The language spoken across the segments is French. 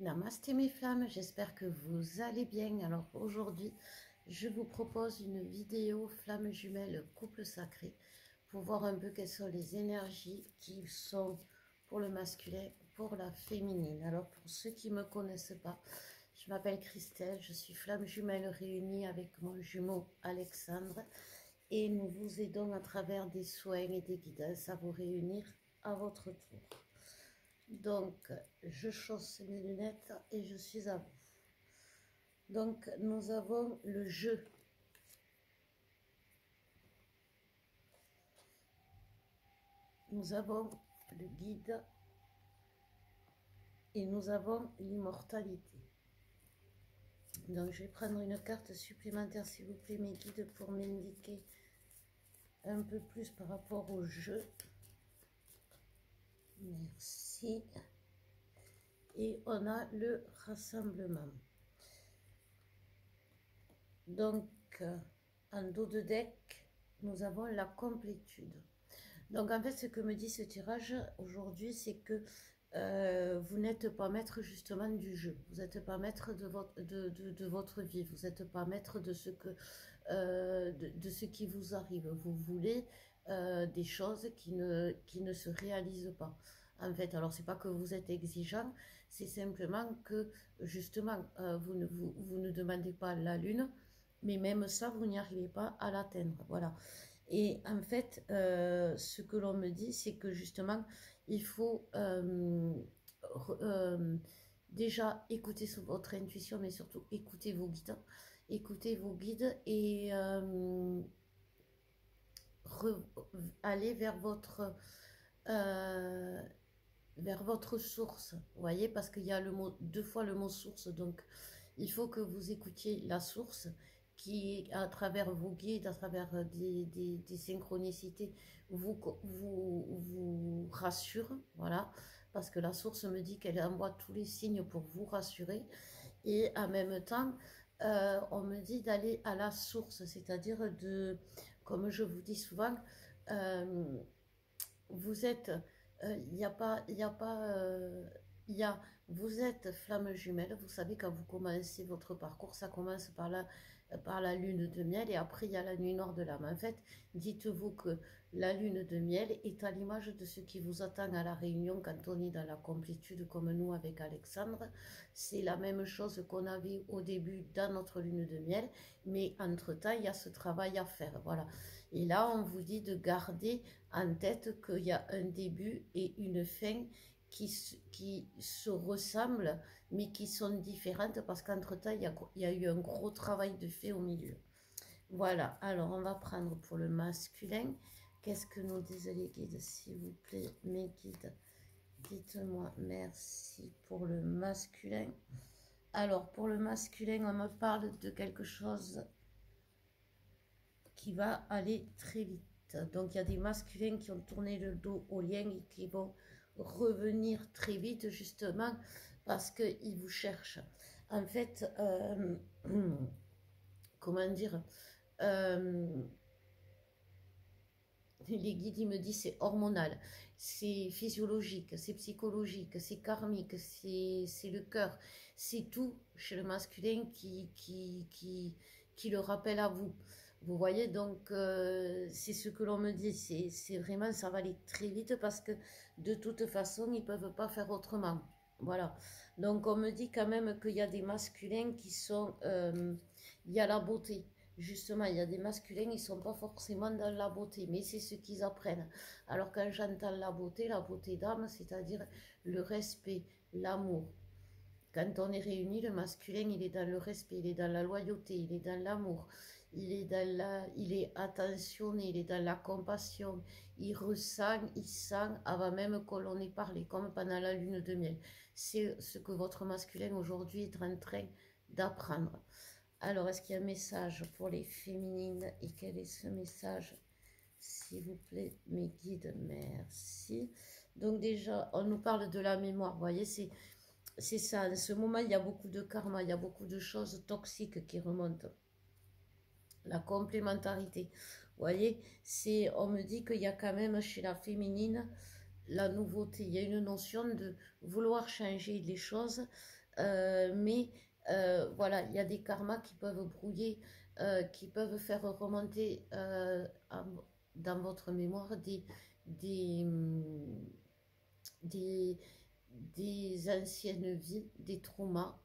Namasté mes flammes, j'espère que vous allez bien. Alors aujourd'hui, je vous propose une vidéo flamme jumelle couple sacré pour voir un peu quelles sont les énergies qui sont pour le masculin, pour la féminine. Alors pour ceux qui ne me connaissent pas, je m'appelle Christelle, je suis flamme jumelle réunie avec mon jumeau Alexandre et nous vous aidons à travers des soins et des guidances à vous réunir à votre tour. Donc, je chausse mes lunettes et je suis à vous. Donc, nous avons le jeu. Nous avons le guide. Et nous avons l'immortalité. Donc, je vais prendre une carte supplémentaire, s'il vous plaît, mes guides, pour m'indiquer un peu plus par rapport au jeu. Merci. Et on a le rassemblement. Donc, en dos de deck, nous avons la complétude. Donc, en fait, ce que me dit ce tirage aujourd'hui, c'est que vous n'êtes pas maître justement du jeu. Vous n'êtes pas maître de votre vie. Vous n'êtes pas maître de ce, de ce qui vous arrive. Vous voulez des choses qui ne se réalisent pas. En fait, alors c'est pas que vous êtes exigeant, c'est simplement que justement, vous ne demandez pas la lune, mais même ça, vous n'y arrivez pas à l'atteindre. Voilà. Et en fait, ce que l'on me dit, c'est que justement, il faut déjà écouter votre intuition, mais surtout écouter vos guides. Écoutez vos guides et aller vers votre source. Vous voyez, parce qu'il y a le mot, deux fois le mot source. Donc, il faut que vous écoutiez la source qui, à travers vos guides, à travers des synchronicités, vous rassure, voilà, parce que la source me dit qu'elle envoie tous les signes pour vous rassurer, et en même temps, on me dit d'aller à la source, c'est-à-dire de, comme je vous dis souvent, vous êtes, il n'y a pas, vous êtes flamme jumelle, vous savez quand vous commencez votre parcours, ça commence par la lune de miel et après il y a la nuit noire de l'âme. En fait, dites-vous que la lune de miel est à l'image de ce qui vous attend à la réunion quand on est dans la complétude comme nous avec Alexandre. C'est la même chose qu'on avait au début dans notre lune de miel, mais entre-temps, il y a ce travail à faire. Voilà. Et là, on vous dit de garder en tête qu'il y a un début et une fin qui se ressemblent, mais qui sont différentes parce qu'entre-temps, il y a eu un gros travail de fait au milieu. Voilà, alors on va prendre pour le masculin. Qu'est-ce que nous disent les guides, s'il vous plaît, mes guides? Dites-moi, merci pour le masculin. Alors, pour le masculin, on me parle de quelque chose qui va aller très vite. Donc, il y a des masculins qui ont tourné le dos au lien et qui vont revenir très vite, justement, parce qu'ils vous cherchent. En fait, comment dire, les guides, ils me disent c'est hormonal, c'est physiologique, c'est psychologique, c'est karmique, c'est le cœur. C'est tout chez le masculin qui le rappelle à vous. Vous voyez, donc c'est ce que l'on me dit. C'est vraiment, ça va aller très vite parce que de toute façon, ils ne peuvent pas faire autrement. Voilà. Donc on me dit quand même qu'il y a des masculins qui sont... il y a la beauté. Justement, il y a des masculins, ils ne sont pas forcément dans la beauté, mais c'est ce qu'ils apprennent. Alors quand j'entends la beauté d'âme, c'est-à-dire le respect, l'amour. Quand on est réunis, le masculin, il est dans le respect, il est dans la loyauté, il est dans l'amour, il est attentionné, il est dans la compassion, il ressent, il sent avant même que l'on ait parlé, comme pendant la lune de miel. C'est ce que votre masculin aujourd'hui est en train d'apprendre. Alors, est-ce qu'il y a un message pour les féminines? Et quel est ce message? S'il vous plaît, mes guides, merci. Donc déjà, on nous parle de la mémoire. Vous voyez, c'est ça. En ce moment, il y a beaucoup de karma, il y a beaucoup de choses toxiques qui remontent. La complémentarité. Vous voyez, on me dit qu'il y a quand même chez la féminine la nouveauté. Il y a une notion de vouloir changer les choses. Mais voilà, il y a des karmas qui peuvent brouiller, qui peuvent faire remonter dans votre mémoire des, hum, des, des anciennes vies, des traumas,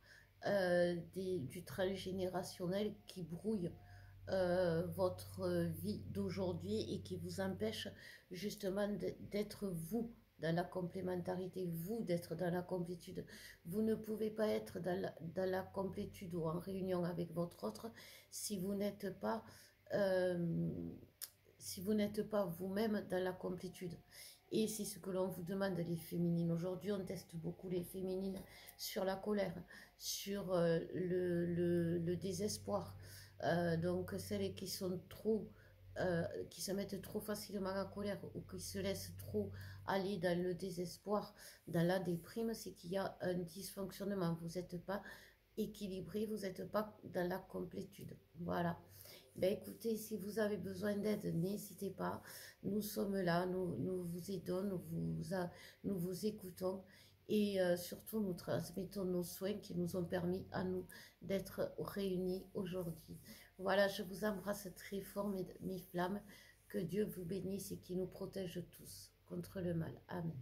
du transgénérationnel qui brouillent votre vie d'aujourd'hui et qui vous empêche justement d'être vous dans la complémentarité, vous d'être dans la complétude. Vous ne pouvez pas être dans la complétude ou en réunion avec votre autre si vous n'êtes pas euh, si vous n'êtes pas vous-même dans la complétude. Et c'est ce que l'on vous demande, les féminines. Aujourd'hui, on teste beaucoup les féminines sur la colère, sur le désespoir. Donc, celles qui sont trop, qui se mettent trop facilement en colère ou qui se laissent trop aller dans le désespoir, dans la déprime, c'est qu'il y a un dysfonctionnement. Vous n'êtes pas équilibré, vous n'êtes pas dans la complétude. Voilà. Ben écoutez, si vous avez besoin d'aide, n'hésitez pas. Nous sommes là, nous vous aidons, nous vous écoutons et surtout nous transmettons nos soins qui nous ont permis à nous d'être réunis aujourd'hui. Voilà, je vous embrasse très fort, mes flammes. Que Dieu vous bénisse et qu'il nous protège tous contre le mal. Amen.